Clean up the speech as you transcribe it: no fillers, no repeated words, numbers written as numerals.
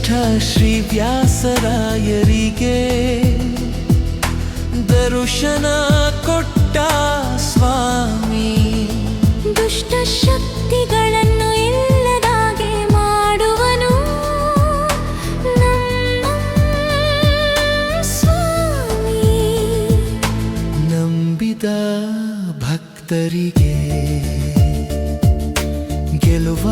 ವಸಿಷ್ಠ ಶ್ರೀ ವ್ಯಾಸರಾಯರಿಗೆ ದರ್ಶನ ಕೊಟ್ಟ ಸ್ವಾಮಿ. ದುಷ್ಟ ಶಕ್ತಿಗಳನ್ನು ಇಲ್ಲದಾಗೆ ಮಾಡುವನು ನಮ್ಮ ಸ್ವಾಮಿ. ನಂಬಿದ ಭಕ್ತರಿಗೆ ಗೆಲುವ